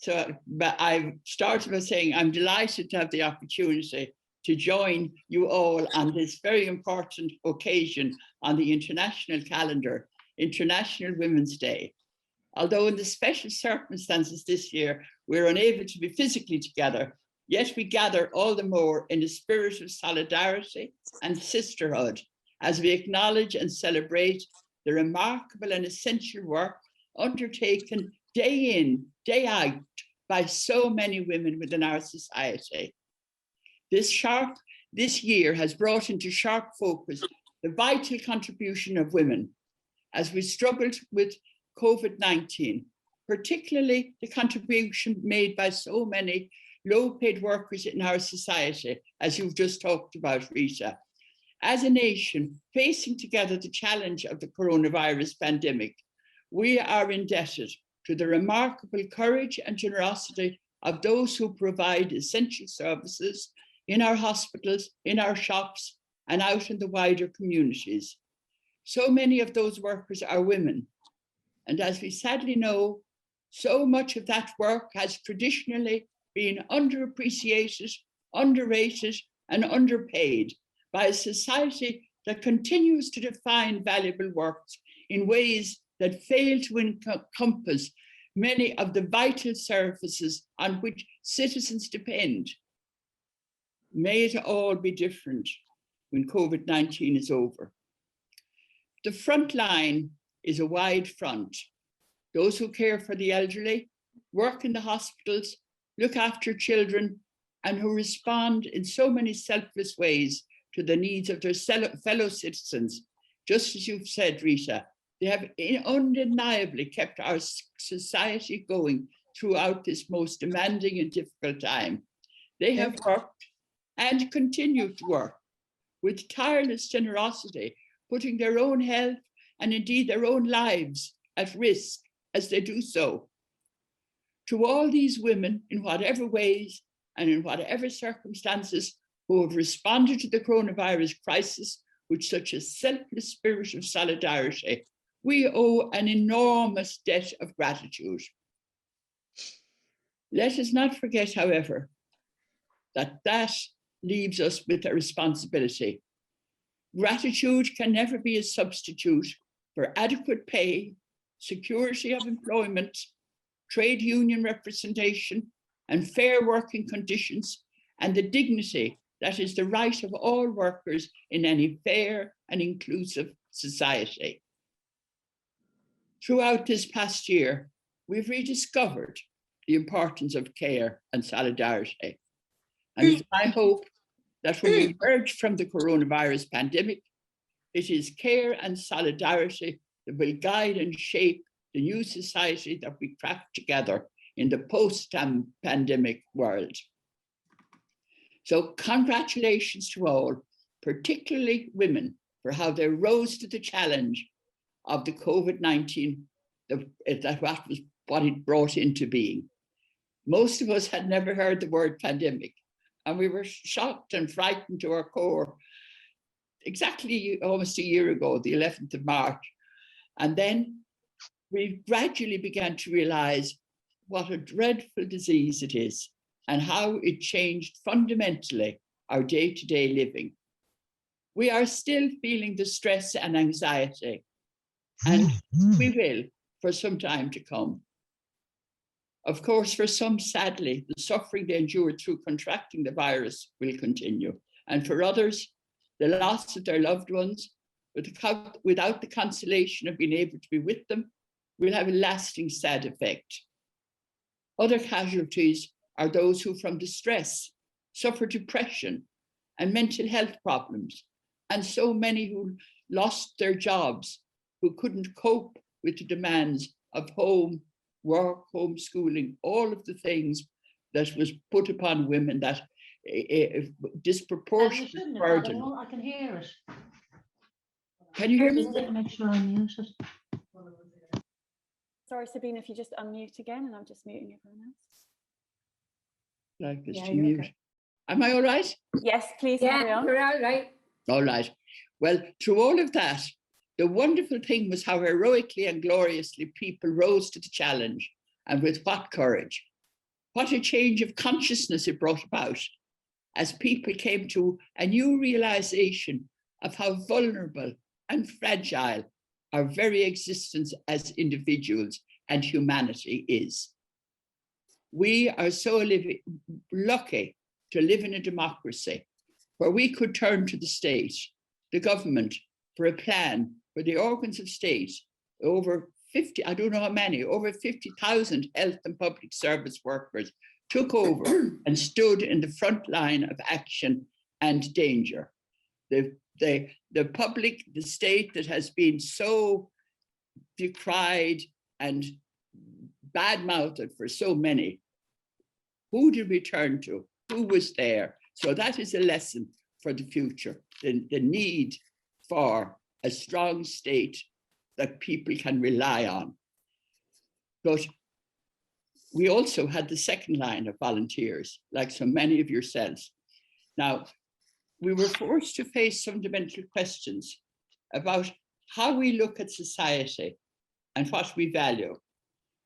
But I started by saying I'm delighted to have the opportunity to join you all on this very important occasion on the international calendar, International Women's Day. Although in the special circumstances this year, we're unable to be physically together, yet we gather all the more in a spirit of solidarity and sisterhood as we acknowledge and celebrate the remarkable and essential work undertaken day in, day out by so many women within our society. This year has brought into sharp focus the vital contribution of women as we struggled with COVID-19, particularly the contribution made by so many low-paid workers in our society, as you've just talked about, Rita. As a nation facing together the challenge of the coronavirus pandemic, we are indebted to the remarkable courage and generosity of those who provide essential services in our hospitals, in our shops, and out in the wider communities. So many of those workers are women. And as we sadly know, so much of that work has traditionally been underappreciated, underrated, and underpaid by a society that continues to define valuable works in ways that fail to encompass many of the vital services on which citizens depend. May it all be different when COVID-19 is over. The front line is a wide front. Those who care for the elderly, work in the hospitals, look after children, and who respond in so many selfless ways to the needs of their fellow citizens. Just as you've said, Rita, they have undeniably kept our society going throughout this most demanding and difficult time. They have worked and continue to work with tireless generosity, putting their own health and indeed their own lives at risk as they do so. To all these women, in whatever ways and in whatever circumstances, who have responded to the coronavirus crisis with such a selfless spirit of solidarity, we owe an enormous debt of gratitude. Let us not forget, however, that leaves us with a responsibility. Gratitude can never be a substitute for adequate pay, security of employment, trade union representation, and fair working conditions, and the dignity that is the right of all workers in any fair and inclusive society. Throughout this past year, we've rediscovered the importance of care and solidarity. And it's my hope that when we emerge from the coronavirus pandemic, it is care and solidarity that will guide and shape the new society that we craft together in the post-pandemic world. So congratulations to all, particularly women, for how they rose to the challenge of the COVID-19, what it brought into being. Most of us had never heard the word pandemic, and we were shocked and frightened to our core exactly almost a year ago, the 11th of March. And then we gradually began to realize what a dreadful disease it is and how it changed fundamentally our day-to-day living. We are still feeling the stress and anxiety, and we will for some time to come. Of course, for some, sadly, the suffering they endured through contracting the virus will continue. And for others, the loss of their loved ones, without the consolation of being able to be with them, will have a lasting sad effect. Other casualties are those who, from distress, suffer depression and mental health problems, and so many who lost their jobs, who couldn't cope with the demands of home, work, homeschooling, all of the things that was put upon women, that disproportionate burden. I can hear it. Can you hear me? Make sure I mute it. Sorry, Sabina, if you just unmute again, and I'm just muting everyone else. Like this Yeah, to mute. okay. Am I all right? Yes, please carry on. You're all right. All right. Well, through all of that, the wonderful thing was how heroically and gloriously people rose to the challenge, and with what courage. What a change of consciousness it brought about as people came to a new realization of how vulnerable and fragile our very existence as individuals and humanity is. We are so lucky to live in a democracy where we could turn to the state, the government, for a plan where the organs of state, over 50, I don't know how many, over 50,000 health and public service workers took over and stood in the front line of action and danger. The public, the state that has been so decried and bad-mouthed for so many, who did we turn to? Who was there? So that is a lesson for the future, the need for a strong state that people can rely on. But we also had the second line of volunteers, like so many of yourselves. Now, we were forced to face fundamental questions about how we look at society and what we value.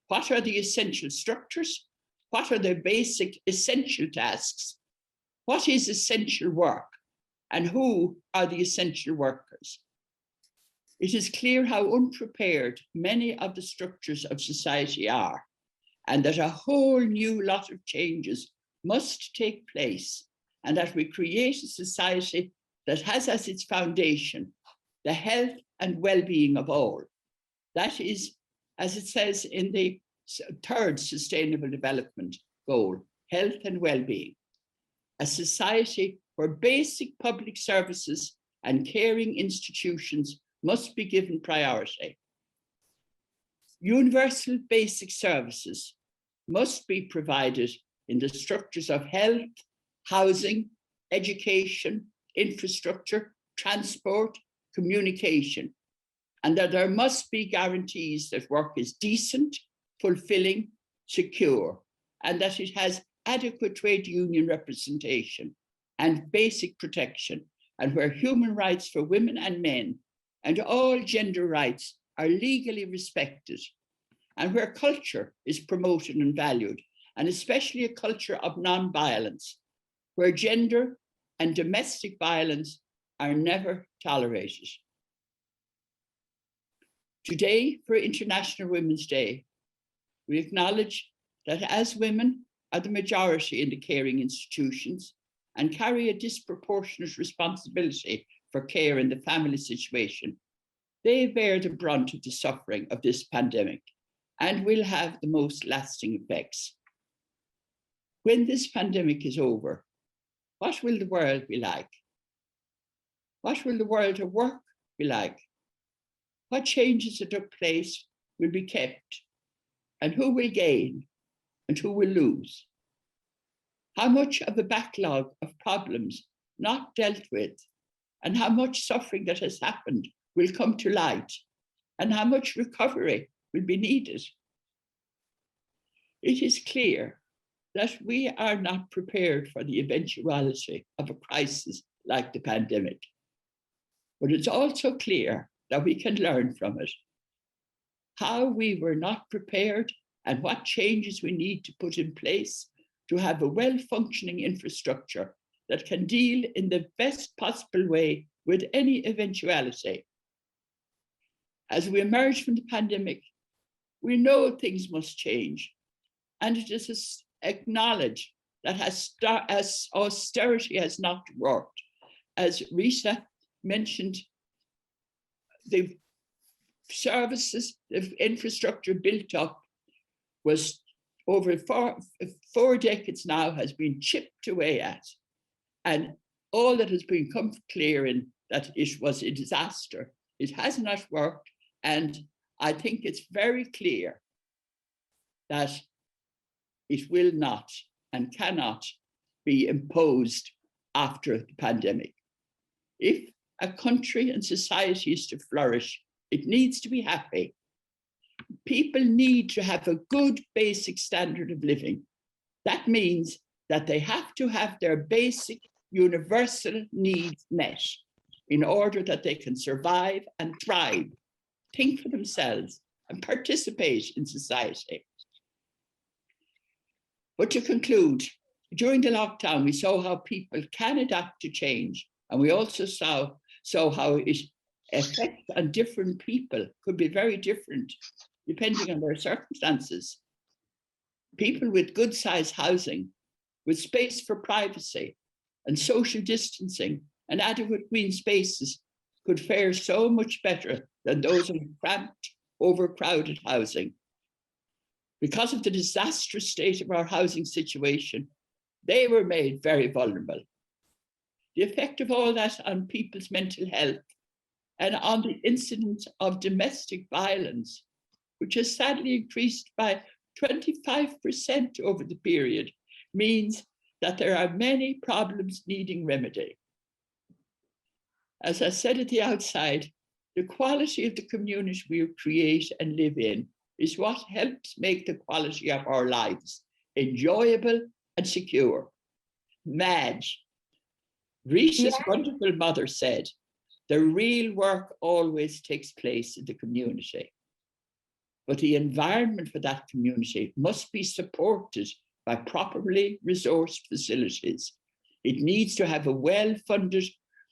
What are the essential structures? What are the basic essential tasks? What is essential work? And who are the essential workers? It is clear how unprepared many of the structures of society are, and that a whole new lot of changes must take place, and that we create a society that has as its foundation the health and well-being of all. That is, as it says in the third Sustainable Development Goal, health and well-being. A society where basic public services and caring institutions must be given priority. Universal basic services must be provided in the structures of health, housing, education, infrastructure, transport, communication, and that there must be guarantees that work is decent, fulfilling, secure, and that it has adequate trade union representation and basic protection, and where human rights for women and men and all gender rights are legally respected, and where culture is promoted and valued, and especially a culture of non-violence, where gender and domestic violence are never tolerated. Today, for International Women's Day, we acknowledge that as women are the majority in the caring institutions and carry a disproportionate responsibility for care in the family situation, they bear the brunt of the suffering of this pandemic and will have the most lasting effects. When this pandemic is over, what will the world be like? What will the world of work be like? What changes that took place will be kept? And who will gain and who will lose? How much of the backlog of problems not dealt with and how much suffering that has happened will come to light, and how much recovery will be needed? It is clear that we are not prepared for the eventuality of a crisis like the pandemic. But it's also clear that we can learn from it. How we were not prepared and what changes we need to put in place to have a well-functioning infrastructure that can deal in the best possible way with any eventuality. As we emerge from the pandemic, we know things must change, and it is acknowledged that as austerity has not worked. As Rita mentioned, the services, the infrastructure built up was over four decades now has been chipped away at. And all that has become clear in that it was a disaster. It has not worked. And I think it's very clear that it will not and cannot be imposed after the pandemic. If a country and society is to flourish, it needs to be happy. People need to have a good basic standard of living. That means that they have to have their basic universal needs met in order that they can survive and thrive, think for themselves, and participate in society. But to conclude, during the lockdown, we saw how people can adapt to change. And we also saw how it effects on different people could be very different depending on their circumstances. People with good sized housing, with space for privacy and social distancing and adequate green spaces could fare so much better than those in cramped, overcrowded housing. Because of the disastrous state of our housing situation, they were made very vulnerable. The effect of all that on people's mental health and on the incidence of domestic violence, which has sadly increased by 25% over the period, means that there are many problems needing remedy. As I said at the outside, the quality of the community we create and live in is what helps make the quality of our lives enjoyable and secure. Madge, Risha's wonderful mother, said, the real work always takes place in the community. But the environment for that community must be supported by properly resourced facilities. It needs to have a well-funded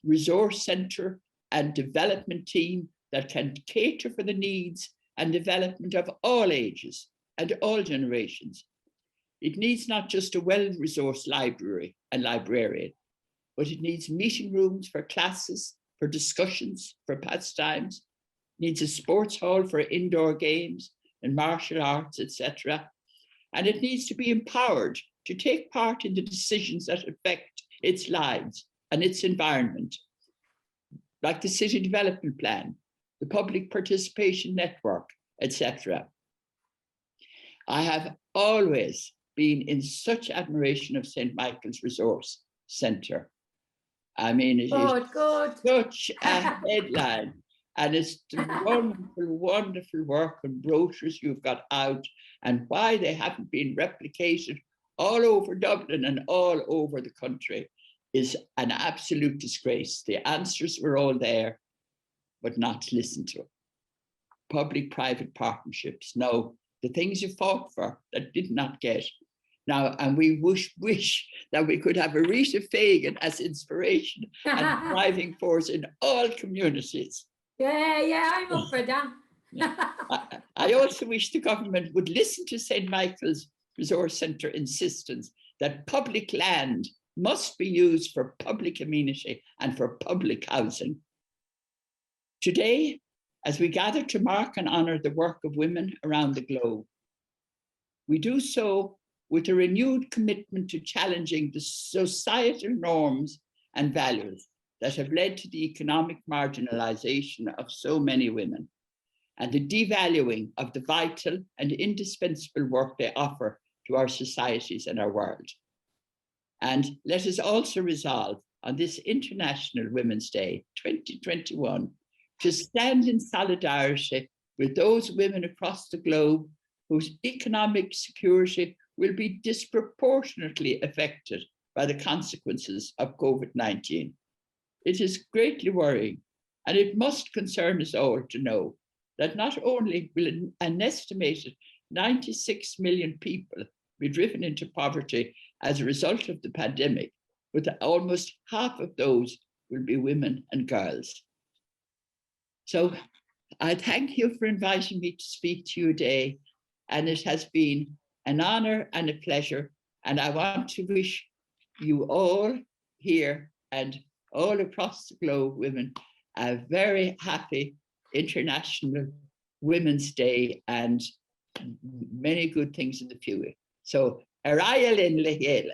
resource centre and development team that can cater for the needs and development of all ages and all generations. It needs not just a well-resourced library and librarian, but it needs meeting rooms for classes, for discussions, for pastimes. It needs a sports hall for indoor games and martial arts, etc. And it needs to be empowered to take part in the decisions that affect its lives and its environment, like the City Development Plan, the Public Participation Network, etc. I have always been in such admiration of St. Michael's Resource Centre. I mean, it is such a headline, and it's the wonderful, wonderful work and brochures you've got out, and why they haven't been replicated all over Dublin and all over the country is an absolute disgrace. The answers were all there, but not listened to. Public-private partnerships, no, the things you fought for that did not get. Now, and we wish that we could have a Rita Fagan as inspiration and driving force in all communities. Yeah, I'm up for that. I also wish the government would listen to St. Michael's Resource Centre insistence that public land must be used for public amenity and for public housing. Today, as we gather to mark and honour the work of women around the globe, we do so with a renewed commitment to challenging the societal norms and values that have led to the economic marginalization of so many women and the devaluing of the vital and indispensable work they offer to our societies and our world. And let us also resolve on this International Women's Day 2021 to stand in solidarity with those women across the globe whose economic security will be disproportionately affected by the consequences of COVID-19. It is greatly worrying, and it must concern us all to know that not only will an estimated 96 million people be driven into poverty as a result of the pandemic, but that almost half of those will be women and girls. So I thank you for inviting me to speak to you today, and it has been an honor and a pleasure. And I want to wish you all here and all across the globe, women, a very happy International Women's Day and many good things in the future. So, Araya Lin Lehela.